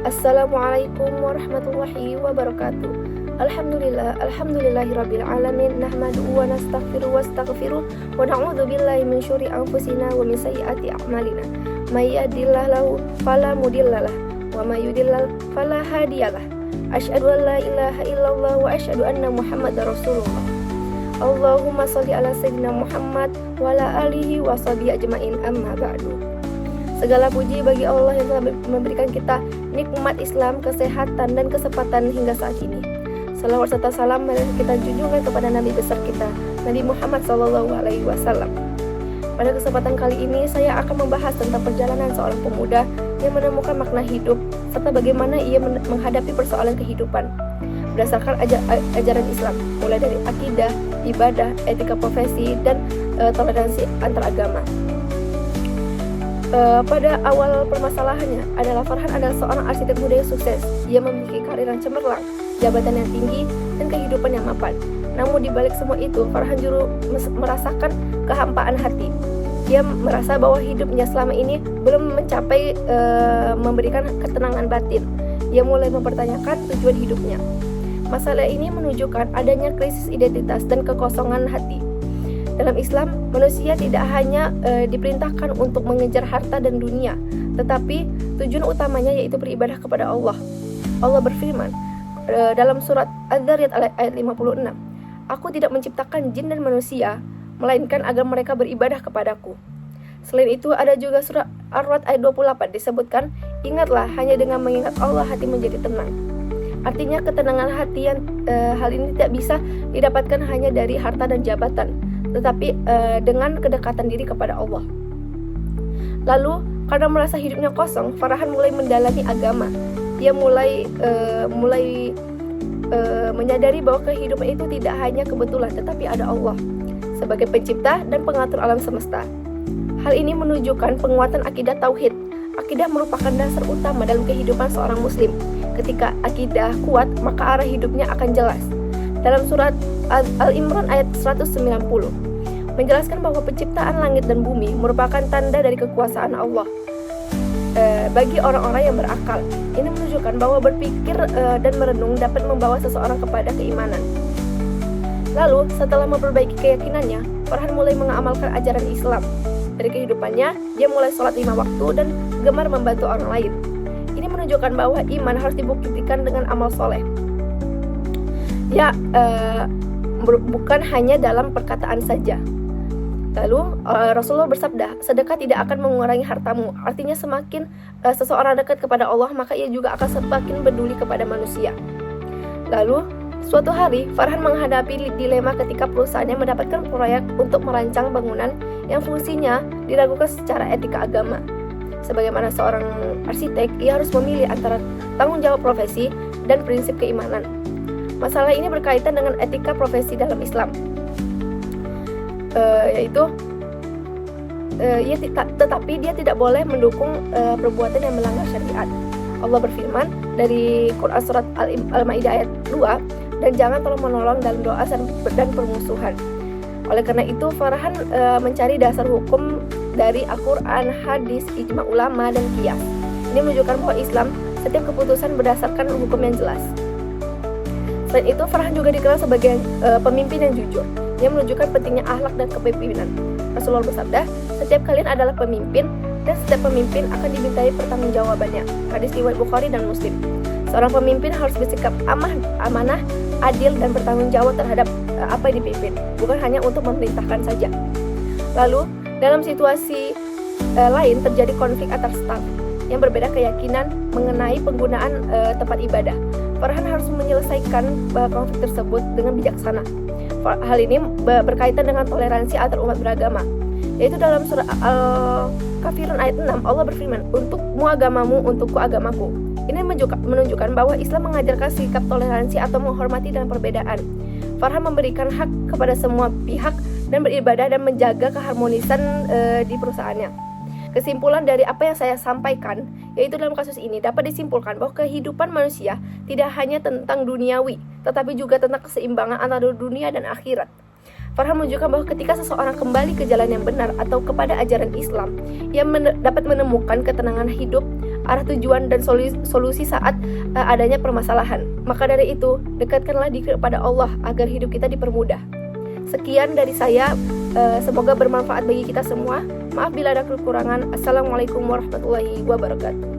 Assalamualaikum warahmatullahi wabarakatuh. Alhamdulillahirabbil alamin, nahmaduhu wa nastaghfiruh wa na'udzu billahi min syururi anfusina wa min sayyiati a'malina. May yahdihillahu fala mudhillalah wa may yudhlil fala hadiyalah. Asyhadu an la ilaha illallah wa asyhadu anna Muhammadar Rasulullah. Allahumma shalli ala sayyidina Muhammad wa ala alihi wa sahbihi ajmain, amma ba'du. Segala puji bagi Allah yang telah memberikan kita nikmat Islam, kesehatan, dan kesempatan hingga saat ini. Salawat serta salam kita junjungkan kepada Nabi besar kita, Nabi Muhammad SAW. Pada kesempatan kali ini, saya akan membahas tentang perjalanan seorang pemuda yang menemukan makna hidup, serta bagaimana ia menghadapi persoalan kehidupan berdasarkan ajaran Islam, mulai dari akidah, ibadah, etika profesi, dan toleransi antar agama. Pada awal permasalahannya adalah Farhan adalah seorang arsitek muda yang sukses. Ia memiliki karir yang cemerlang, jabatan yang tinggi, dan kehidupan yang mapan. Namun di balik semua itu, Farhan justru merasakan kehampaan hati. Dia merasa bahwa hidupnya selama ini belum mencapai memberikan ketenangan batin. Ia mulai mempertanyakan tujuan hidupnya. Masalah ini menunjukkan adanya krisis identitas dan kekosongan hati. Dalam Islam, manusia tidak hanya diperintahkan untuk mengejar harta dan dunia, tetapi tujuan utamanya yaitu beribadah kepada Allah. Allah berfirman dalam surat Az-Zariyat ayat 56, "Aku tidak menciptakan jin dan manusia, melainkan agar mereka beribadah kepadaku." Selain itu, ada juga surat Ar-Ra'd ayat 28 disebutkan, "Ingatlah, hanya dengan mengingat Allah hati menjadi tenang." Artinya ketenangan hati yang hal ini tidak bisa didapatkan hanya dari harta dan jabatan, tetapi dengan kedekatan diri kepada Allah. Lalu, karena merasa hidupnya kosong, Farhan mulai mendalami agama. Dia mulai menyadari bahwa kehidupan itu tidak hanya kebetulan, tetapi ada Allah sebagai pencipta dan pengatur alam semesta. Hal ini menunjukkan penguatan akidah tauhid. Akidah merupakan dasar utama dalam kehidupan seorang muslim. Ketika akidah kuat, maka arah hidupnya akan jelas. Dalam surat Al-Imran ayat 190 menjelaskan bahwa penciptaan langit dan bumi merupakan tanda dari kekuasaan Allah bagi orang-orang yang berakal. Ini menunjukkan bahwa berpikir dan merenung dapat membawa seseorang kepada keimanan. Lalu, setelah memperbaiki keyakinannya, Farhan mulai mengamalkan ajaran Islam. Dari kehidupannya, dia mulai sholat 5 waktu dan gemar membantu orang lain. Ini menunjukkan bahwa iman harus dibuktikan dengan amal soleh. Ya, bukan hanya dalam perkataan saja. Lalu Rasulullah bersabda, sedekah tidak akan mengurangi hartamu. Artinya semakin seseorang dekat kepada Allah, maka ia juga akan semakin peduli kepada manusia. Lalu suatu hari Farhan menghadapi dilema ketika perusahaannya mendapatkan proyek untuk merancang bangunan yang fungsinya diragukan secara etika agama. Sebagaimana seorang arsitek, ia harus memilih antara tanggung jawab profesi dan prinsip keimanan. Masalah ini berkaitan dengan etika profesi dalam Islam, tetapi dia tidak boleh mendukung perbuatan yang melanggar syariat. Allah berfirman dari Quran surat Al-Maidah ayat 2, "Dan jangan tolong-menolong dalam doa dan permusuhan." Oleh karena itu, Farhan mencari dasar hukum dari Al-Quran, hadis, ijma ulama, dan qiyas. Ini menunjukkan bahwa Islam setiap keputusan berdasarkan hukum yang jelas. Selain itu, Farhan juga dikenal sebagai pemimpin yang jujur, yang menunjukkan pentingnya akhlak dan kepemimpinan. Rasulullah bersabda, "Setiap kalian adalah pemimpin, dan setiap pemimpin akan dimintai pertanggungjawabannya." Hadis riwayat Bukhari dan Muslim. Seorang pemimpin harus bersikap amanah, adil, dan bertanggung jawab terhadap apa yang dipimpin, bukan hanya untuk memerintahkan saja. Lalu, dalam situasi lain terjadi konflik antar staf yang berbeda keyakinan mengenai penggunaan tempat ibadah. Farhan harus menyelesaikan konflik tersebut dengan bijaksana. Hal ini berkaitan dengan toleransi antar umat beragama, yaitu dalam surah Al-Kafirun ayat 6, Allah berfirman, "Untukmu agamamu, untukku agamaku." Ini menunjukkan bahwa Islam mengajarkan sikap toleransi atau menghormati dalam perbedaan. Farhan memberikan hak kepada semua pihak dan beribadah dan menjaga keharmonisan di perusahaannya. Kesimpulan dari apa yang saya sampaikan, yaitu dalam kasus ini dapat disimpulkan bahwa kehidupan manusia tidak hanya tentang duniawi, tetapi juga tentang keseimbangan antara dunia dan akhirat. Farhan menunjukkan bahwa ketika seseorang kembali ke jalan yang benar atau kepada ajaran Islam, ia dapat menemukan ketenangan hidup, arah tujuan dan solusi saat adanya permasalahan. Maka dari itu, dekatkanlah diri kepada Allah agar hidup kita dipermudah. Sekian dari saya, semoga bermanfaat bagi kita semua. Maaf bila ada kekurangan. Assalamualaikum warahmatullahi wabarakatuh.